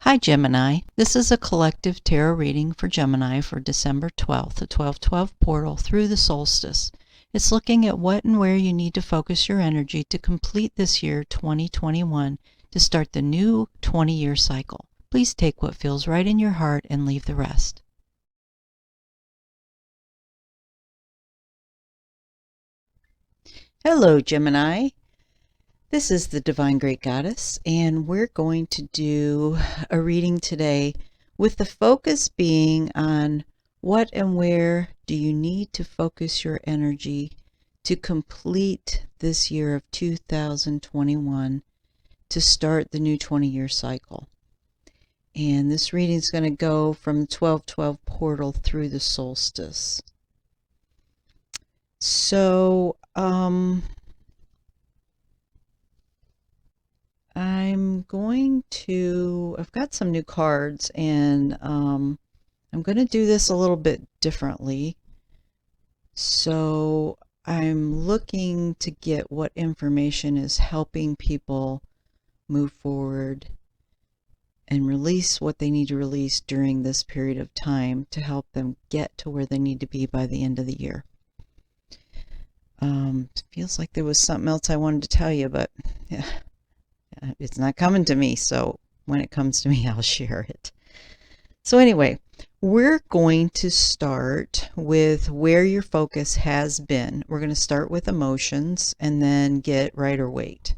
Hi Gemini, this is a collective tarot reading for Gemini for December 12th, the 12/12 portal through the solstice. It's looking at what and where you need to focus your energy to complete this year 2021 to start the new 20-year cycle. Please take what feels right in your heart and leave the rest. Hello Gemini. This is the Divine Great Goddess, and we're going to do a reading today with the focus being on what and where do you need to focus your energy to complete this year of 2021 to start the new 20-year cycle. And this reading is going to go from the 12/12 portal through the solstice. So, I've got some new cards, and I'm going to do this a little bit differently. So I'm looking to get what information is helping people move forward and release what they need to release during this period of time to help them get to where they need to be by the end of the year. It feels like there was something else I wanted to tell you, but yeah. It's not coming to me, so when it comes to me, I'll share it. So anyway, we're going to start with where your focus has been. We're going to start with emotions and then get right or wait.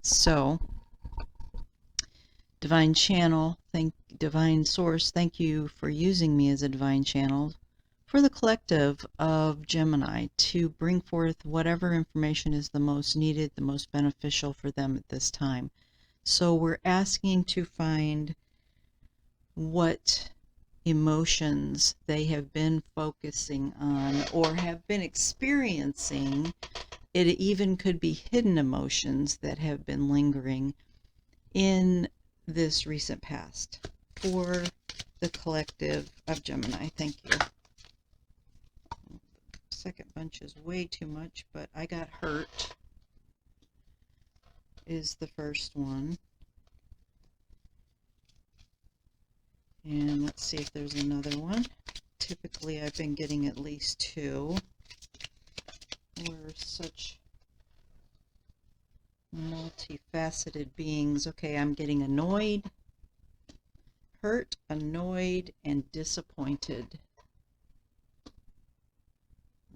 So, Divine Channel, Divine Source, thank you for using me as a divine channel for the collective of Gemini to bring forth whatever information is the most needed, the most beneficial for them at this time. So we're asking to find what emotions they have been focusing on or have been experiencing. It even could be hidden emotions that have been lingering in this recent past for the collective of Gemini. Thank you. Second bunch is way too much, but I got hurt is the first one. And let's see if there's another one. Typically I've been getting at least two. We're such multifaceted beings. Okay, I'm getting annoyed, hurt, annoyed, and disappointed.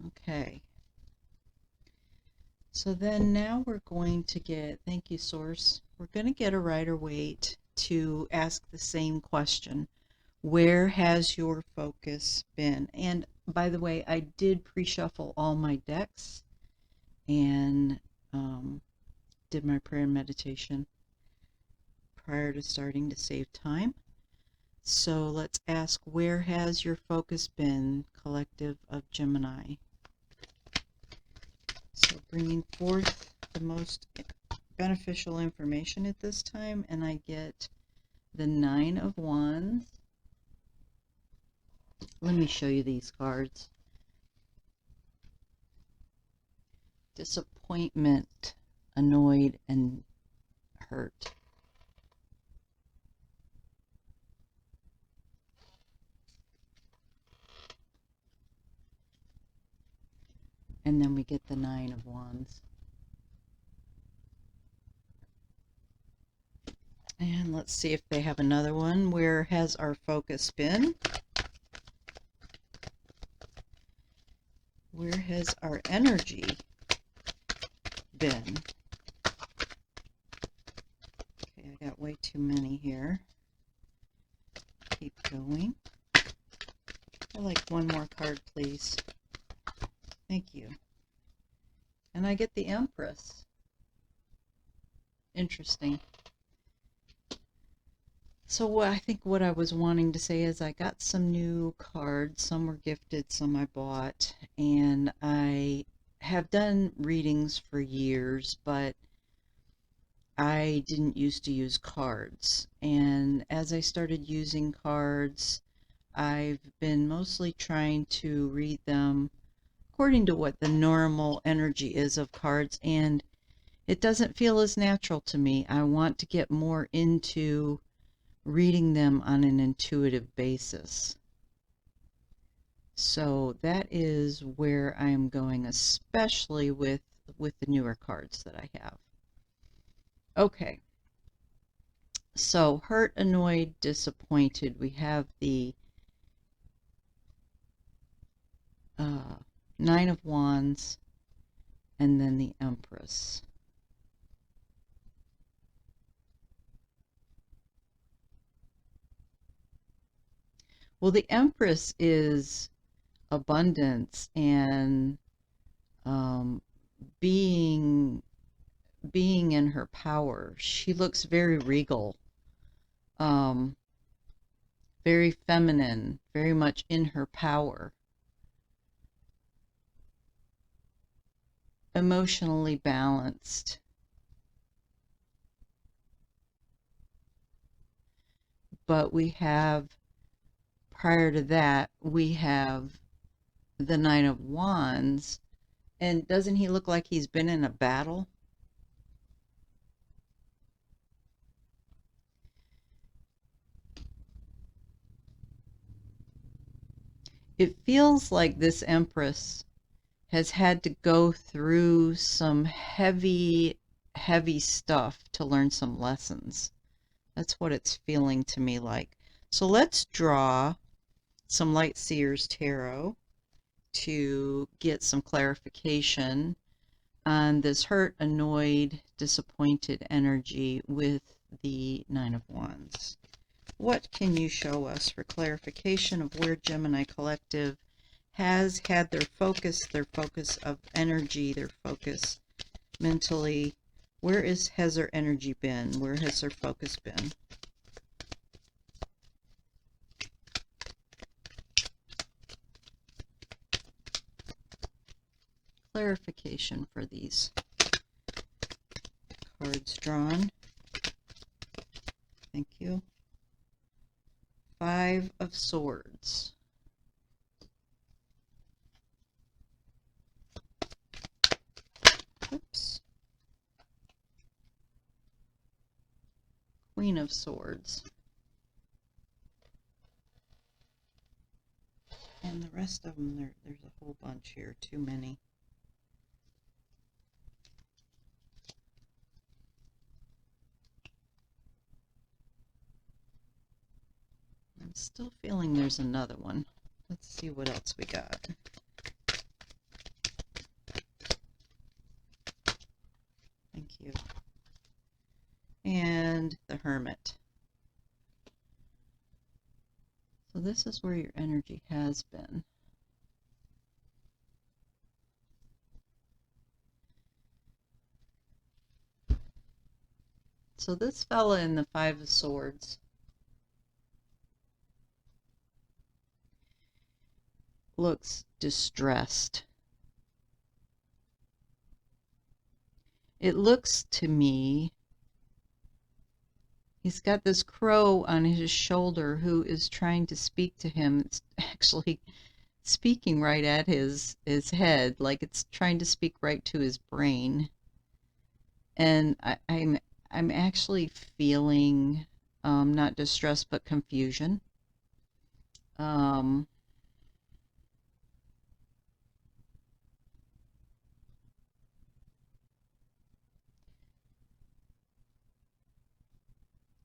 Okay. So then now we're going to get, thank you Source, we're going to get a right or wait to ask the same question. Where has your focus been? And by the way, I did pre-shuffle all my decks and did my prayer and meditation prior to starting to save time. So let's ask, where has your focus been, collective of Gemini? So bringing forth the most beneficial information at this time, and I get the 9 of Wands. Let me show you these cards. Disappointment, annoyed, and hurt. And then we get the 9 of Wands. And let's see if they have another one. Where has our focus been? Where has our energy been? Okay, I got way too many here. Keep going. I'd like one more card, please. Thank you. And I get the Empress. Interesting. So I think what I was wanting to say is I got some new cards. Some were gifted, some I bought. And I have done readings for years, but I didn't used to use cards. And as I started using cards, I've been mostly trying to read them according to what the normal energy is of cards, and it doesn't feel as natural to me. I want to get more into reading them on an intuitive basis. So that is where I am going, especially with the newer cards that I have. Okay. So hurt, annoyed, disappointed. We have the Nine of Wands and then the Empress. Well, the Empress is abundance and being in her power. She looks very regal, very feminine, very much in her power, emotionally balanced. But we have, prior to that, we have the Nine of Wands. And doesn't he look like he's been in a battle? It feels like this Empress has had to go through some heavy, heavy stuff to learn some lessons. That's what it's feeling to me like. So let's draw some Light Seers Tarot to get some clarification on this hurt, annoyed, disappointed energy with the Nine of Wands. What can you show us for clarification of where Gemini Collective has had their focus of energy, their focus mentally? Where has their energy been? Where has their focus been? Clarification for these cards drawn. Thank you. Five of Swords. Oops. Queen of Swords. And the rest of them, there's a whole bunch here, too many. I'm still feeling there's another one. Let's see what else we got. Thank you. And the Hermit. So this is where your energy has been. So this fella in the Five of Swords looks distressed. It looks to me, he's got this crow on his shoulder who is trying to speak to him. It's actually speaking right at his head, like it's trying to speak right to his brain. And I'm actually feeling not distress but confusion.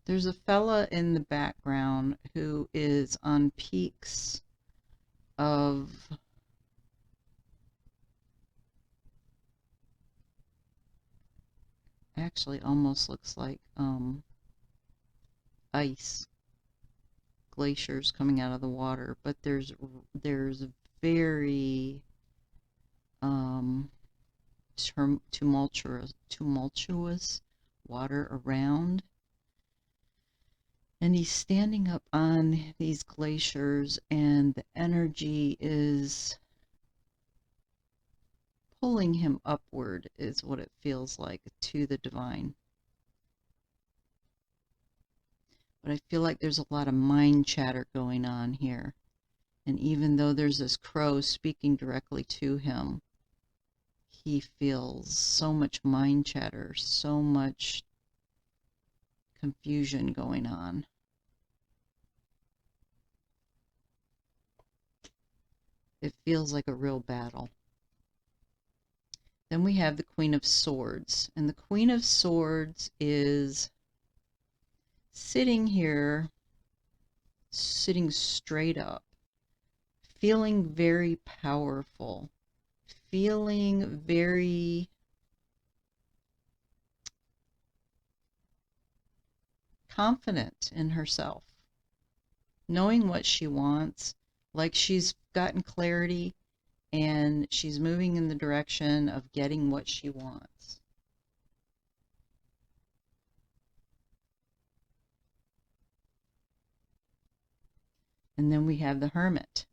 There's a fella in the background who is on peaks of actually almost looks like ice glaciers coming out of the water, but there's very tumultuous water around, and he's standing up on these glaciers and the energy is pulling him upward, is what it feels like, to the divine. But I feel like there's a lot of mind chatter going on here. And even though there's this crow speaking directly to him, he feels so much mind chatter, so much confusion going on. It feels like a real battle. Then we have the Queen of Swords. And the Queen of Swords is sitting here, sitting straight up, feeling very powerful, feeling very confident in herself, knowing what she wants, like she's gotten clarity and she's moving in the direction of getting what she wants. And then we have the Hermit.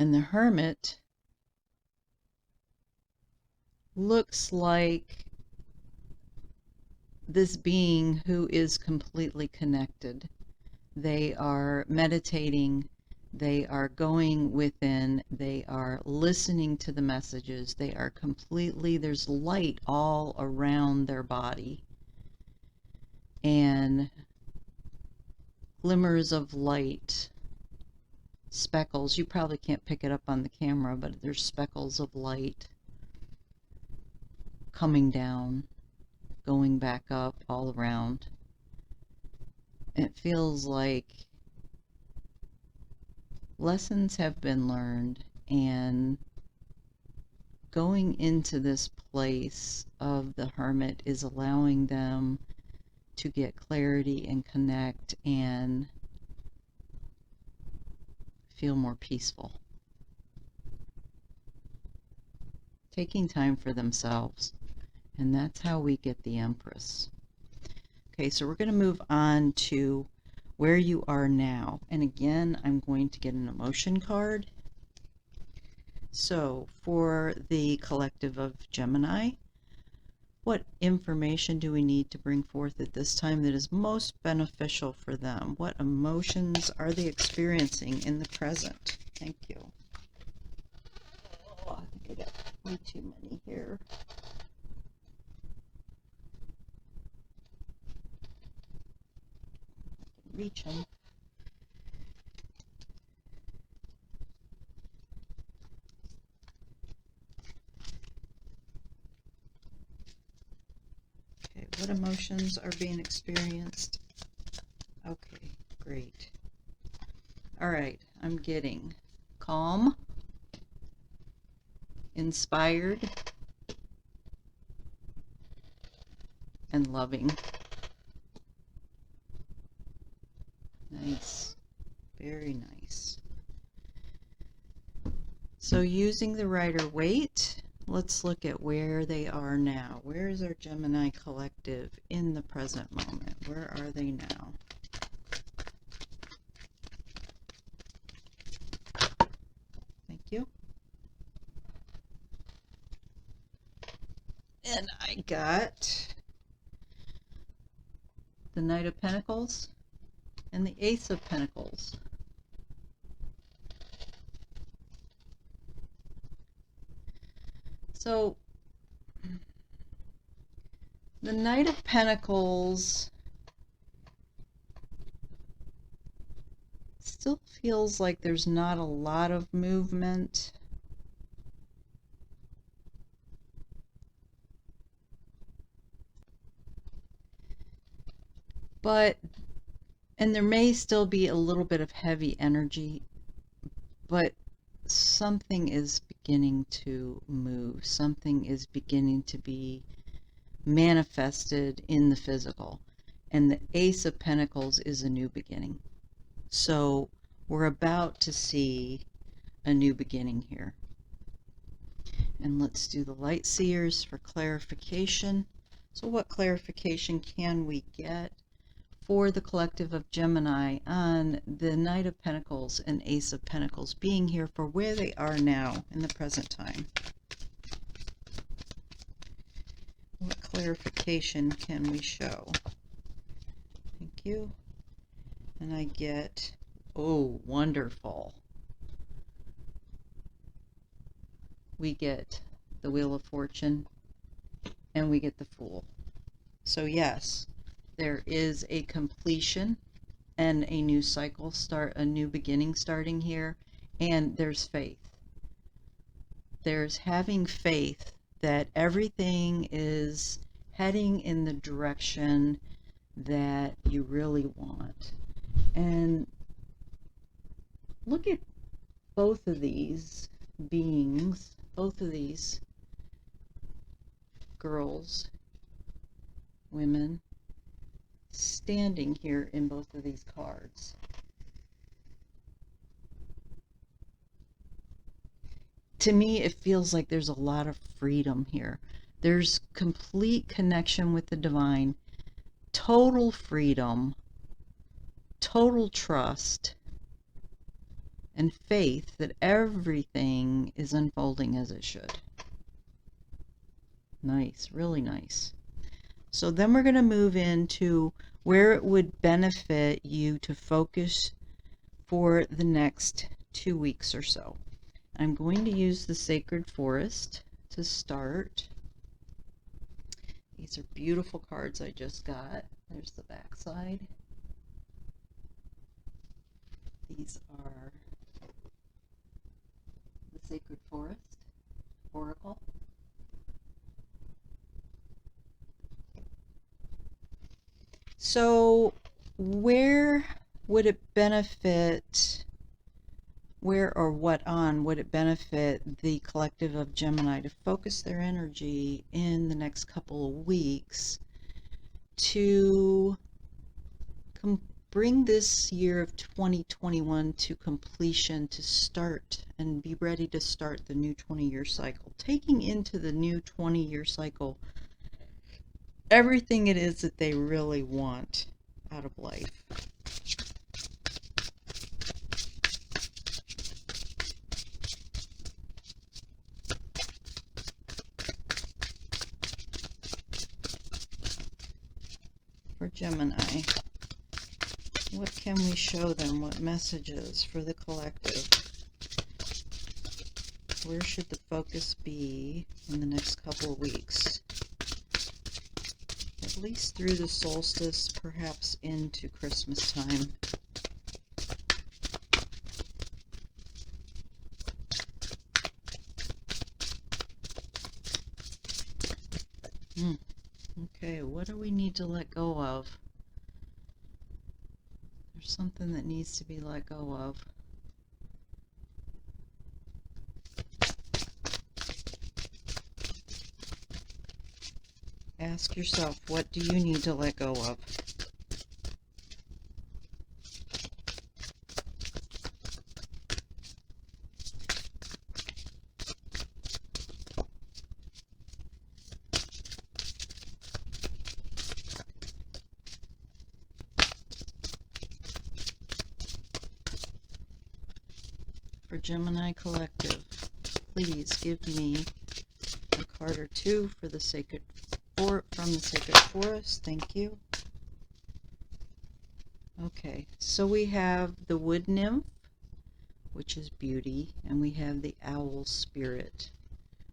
And the Hermit looks like this being who is completely connected. They are meditating, they are going within, they are listening to the messages, they are completely, there's light all around their body, and glimmers of light, speckles. You probably can't pick it up on the camera, but there's speckles of light coming down, going back up all around. It feels like lessons have been learned, and going into this place of the Hermit is allowing them to get clarity and connect and feel more peaceful. Taking time for themselves. And that's how we get the Empress. Okay, so we're going to move on to where you are now. And again, I'm going to get an emotion card. So for the collective of Gemini, what information do we need to bring forth at this time that is most beneficial for them? What emotions are they experiencing in the present? Thank you. Oh, I think I got way too many here. I can reach them. What emotions are being experienced? Okay, great. All right, I'm getting calm, inspired, and loving. Nice, very nice. So using the Rider-Waite, let's look at where they are now. Where is our Gemini collective in the present moment? Where are they now? Thank you. And I got the Knight of Pentacles and the Ace of Pentacles. So the Knight of Pentacles still feels like there's not a lot of movement. And there may still be a little bit of heavy energy, but something is beginning to move. Something is beginning to be manifested in the physical. And the Ace of Pentacles is a new beginning. So we're about to see a new beginning here. And let's do the Light Seers for clarification. So what clarification can we get for the collective of Gemini on the Knight of Pentacles and Ace of Pentacles being here for where they are now in the present time? What clarification can we show? Thank you. And I get, oh, wonderful. We get the Wheel of Fortune and we get the Fool. So yes, there is a completion and a new cycle start, a new beginning starting here. And there's faith. There's having faith that everything is heading in the direction that you really want. And look at both of these beings, both of these girls, women, standing here in both of these cards. To me, it feels like there's a lot of freedom here. There's complete connection with the divine, total freedom, total trust, and faith that everything is unfolding as it should. Nice, really nice. So then we're going to move into where it would benefit you to focus for the next 2 weeks or so. I'm going to use the Sacred Forest to start. These are beautiful cards I just got. There's the back side. These are the Sacred Forest Oracle. So where would it benefit, where or what on would it benefit the collective of Gemini to focus their energy in the next couple of weeks to bring this year of 2021 to completion, to start and be ready to start the new 20-year cycle, taking into the new 20-year cycle everything it is that they really want out of life. For Gemini, what can we show them? What messages for the collective? Where should the focus be in the next couple of weeks? At least through the solstice, perhaps into Christmas time. Okay, what do we need to let go of? There's something that needs to be let go of. Ask yourself, what do you need to let go of? For Gemini Collective, please give me a card or two for the sacred from the Sacred Forest. Thank you. Okay, so we have the Wood Nymph, which is beauty, and we have the Owl Spirit,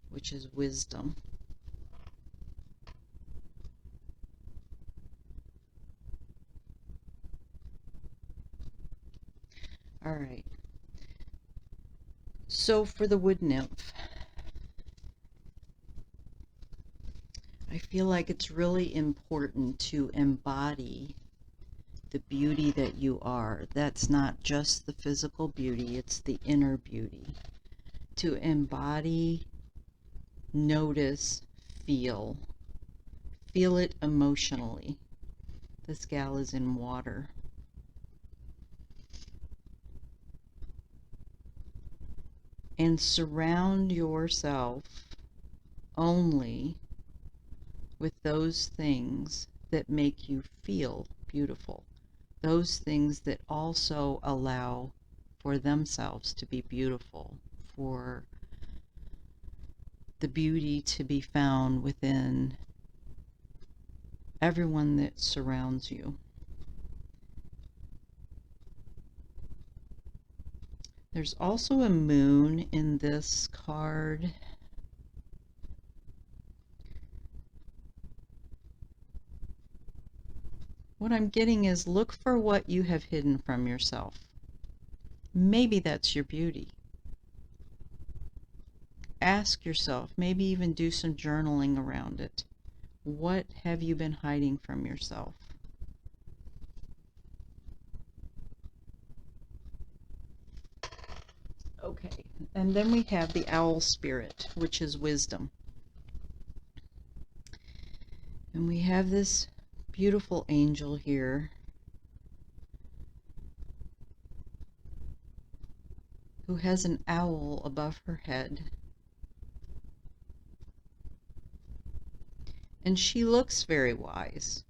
which is wisdom. All right. So for the Wood Nymph, I feel like it's really important to embody the beauty that you are. That's not just the physical beauty, it's the inner beauty. To embody, notice, feel it emotionally. This gal is in water. And surround yourself only with those things that make you feel beautiful. Those things that also allow for themselves to be beautiful, for the beauty to be found within everyone that surrounds you. There's also a moon in this card. What I'm getting is look for what you have hidden from yourself. Maybe that's your beauty. Ask yourself, maybe even do some journaling around it. What have you been hiding from yourself? Okay, and then we have the owl spirit, which is wisdom. And we have this beautiful angel here who has an owl above her head. And she looks very wise.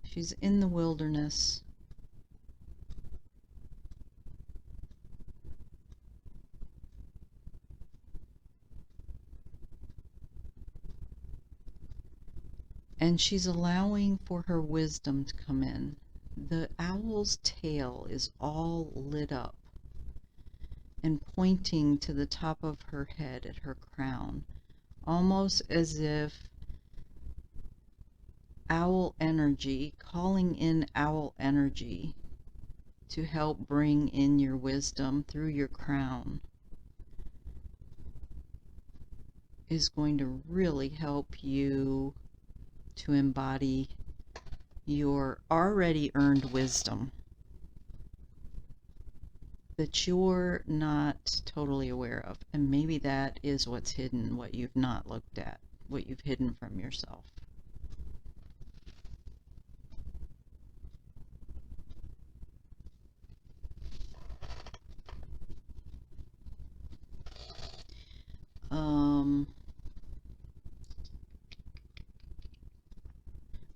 She's in the wilderness. And she's allowing for her wisdom to come in. The owl's tail is all lit up and pointing to the top of her head at her crown, almost as if owl energy, calling in owl energy to help bring in your wisdom through your crown, is going to really help you to embody your already earned wisdom that you're not totally aware of. And maybe that is what's hidden, what you've not looked at, what you've hidden from yourself.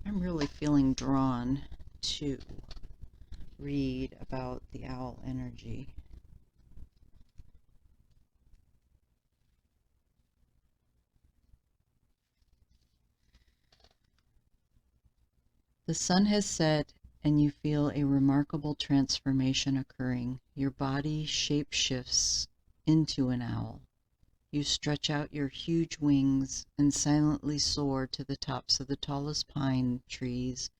I'm really feeling drawn to read about the owl energy. The sun has set and you feel a remarkable transformation occurring. Your body shape shifts into an owl. You stretch out your huge wings and silently soar to the tops of the tallest pine trees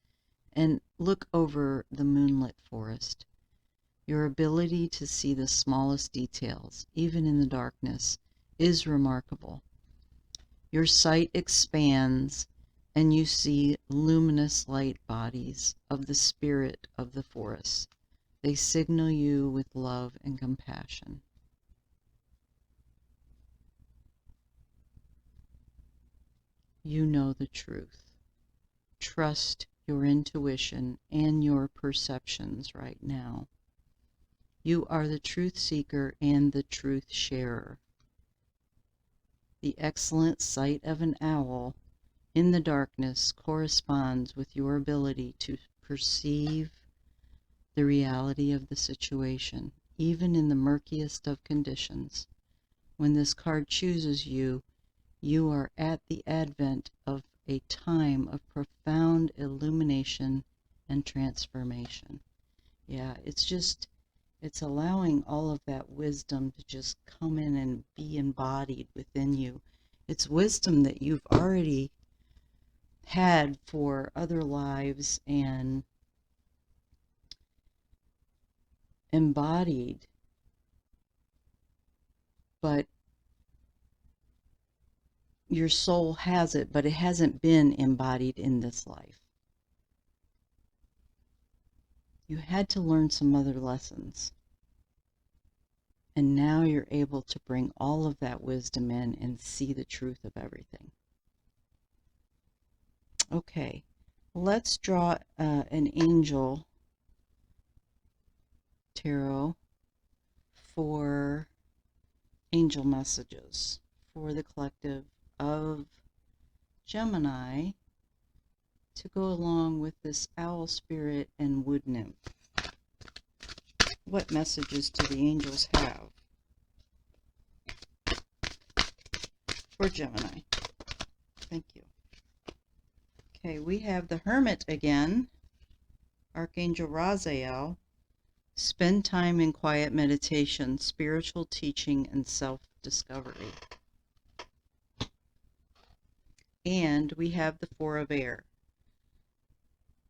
and look over the moonlit forest. Your ability to see the smallest details, even in the darkness, is remarkable. Your sight expands and you see luminous light bodies of the spirit of the forest. They signal you with love and compassion. You know the truth. Trust your intuition and your perceptions right now. You are the truth seeker and the truth sharer. The excellent sight of an owl in the darkness corresponds with your ability to perceive the reality of the situation, even in the murkiest of conditions. When this card chooses you, you are at the advent of a time of profound illumination and transformation. Yeah, it's allowing all of that wisdom to just come in and be embodied within you. It's wisdom that you've already had for other lives and embodied, but your soul has it, but it hasn't been embodied in this life. You had to learn some other lessons. And now you're able to bring all of that wisdom in and see the truth of everything. Okay, let's draw an angel tarot for angel messages for the collective of Gemini to go along with this owl spirit and wood nymph. What messages do the angels have for Gemini? Thank you. Okay, we have the Hermit again, Archangel Raziel. Spend time in quiet meditation, spiritual teaching, and self-discovery. And we have the Four of Air.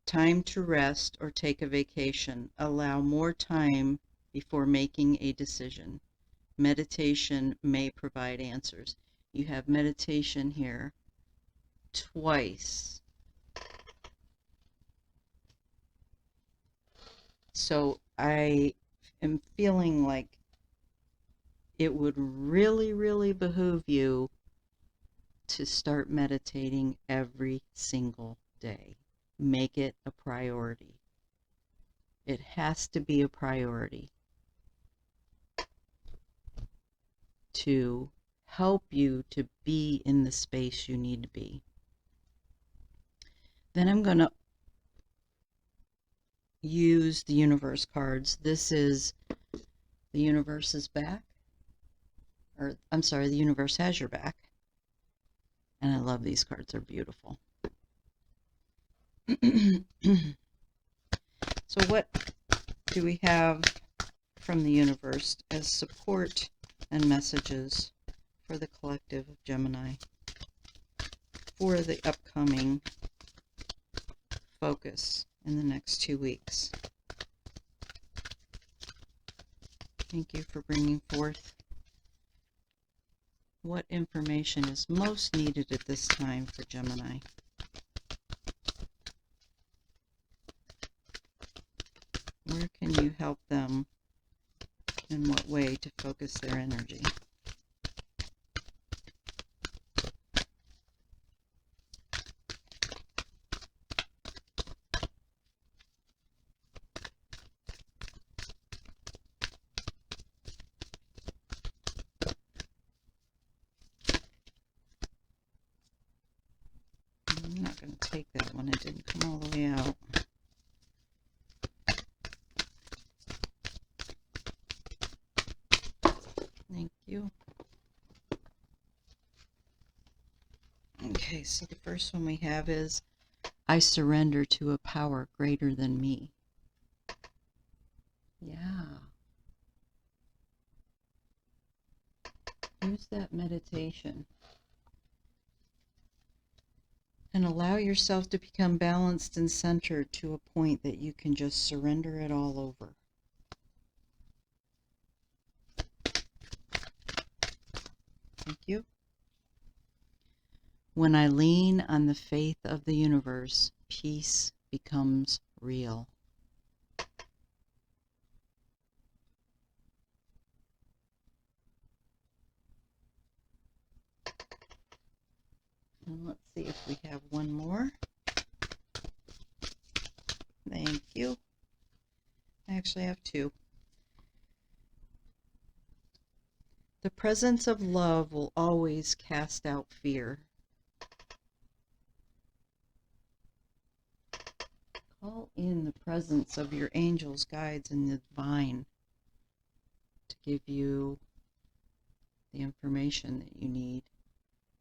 Time to rest or take a vacation. Allow more time before making a decision. Meditation may provide answers. You have meditation here twice. So I am feeling like it would really, really behoove you to start meditating every single day. Make it a priority. It has to be a priority to help you to be in the space you need to be. Then I'm going to use the universe cards. This is the universe's back, or I'm sorry, the universe has your back. And I love these cards, they're beautiful. So what do we have from the universe as support and messages for the collective of Gemini for the upcoming focus in the next 2 weeks? Thank you for bringing forth what information is most needed at this time for Gemini. Where can you help them? In what way to focus their energy? I'm not going to take that one. It didn't come all the way out. Thank you. Okay, so the first one we have is, I surrender to a power greater than me. Yeah. Use that meditation. And allow yourself to become balanced and centered to a point that you can just surrender it all over. Thank you. When I lean on the faith of the universe, peace becomes real. And let's see if we have one more. Thank you. I actually have two. The presence of love will always cast out fear. Call in the presence of your angels, guides, and the divine to give you the information that you need.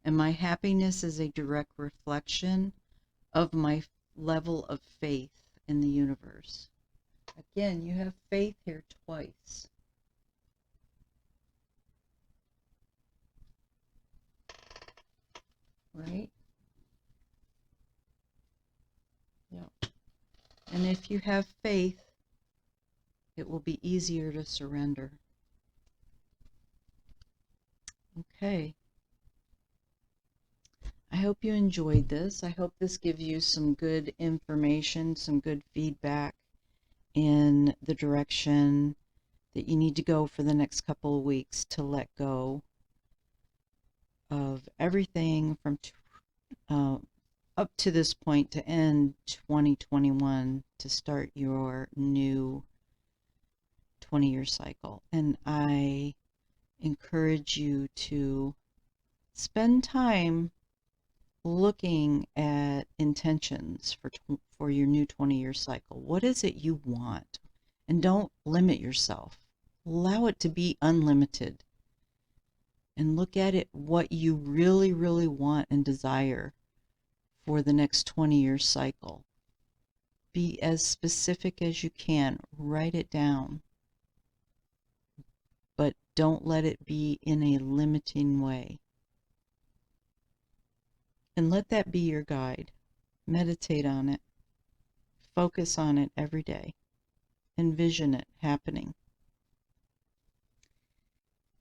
And my happiness is a direct reflection of my level of faith in the universe. Again, you have faith here twice. Right? Yeah. And if you have faith, it will be easier to surrender. Okay. I hope you enjoyed this. I hope this gives you some good information, some good feedback in the direction that you need to go for the next couple of weeks to let go of everything from up to this point to end 2021 to start your new 20-year cycle. And I encourage you to spend time looking at intentions for your new 20-year cycle. What is it you want? And don't limit yourself. Allow it to be unlimited. And look at it, what you really, really want and desire for the next 20-year cycle. Be as specific as you can. Write it down. But don't let it be in a limiting way. And let that be your guide. Meditate on it. Focus on it every day. Envision it happening.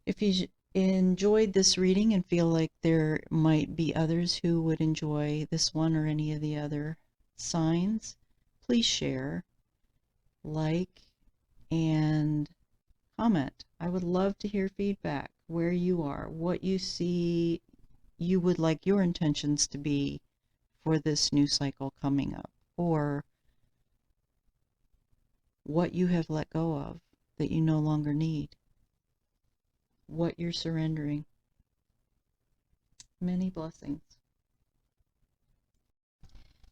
If you enjoyed this reading and feel like there might be others who would enjoy this one or any of the other signs, please share, like, and comment. I would love to hear feedback, where you are, what you see you would like your intentions to be for this new cycle coming up, or what you have let go of that you no longer need, what you're surrendering. Many blessings.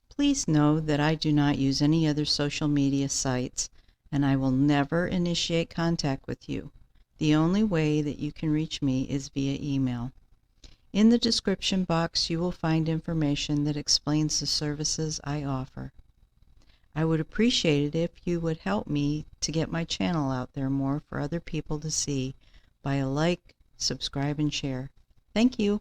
Please know that I do not use any other social media sites, and I will never initiate contact with you. The only way that you can reach me is via email. In the description box, you will find information that explains the services I offer. I would appreciate it if you would help me to get my channel out there more for other people to see by a like, subscribe, and share. Thank you.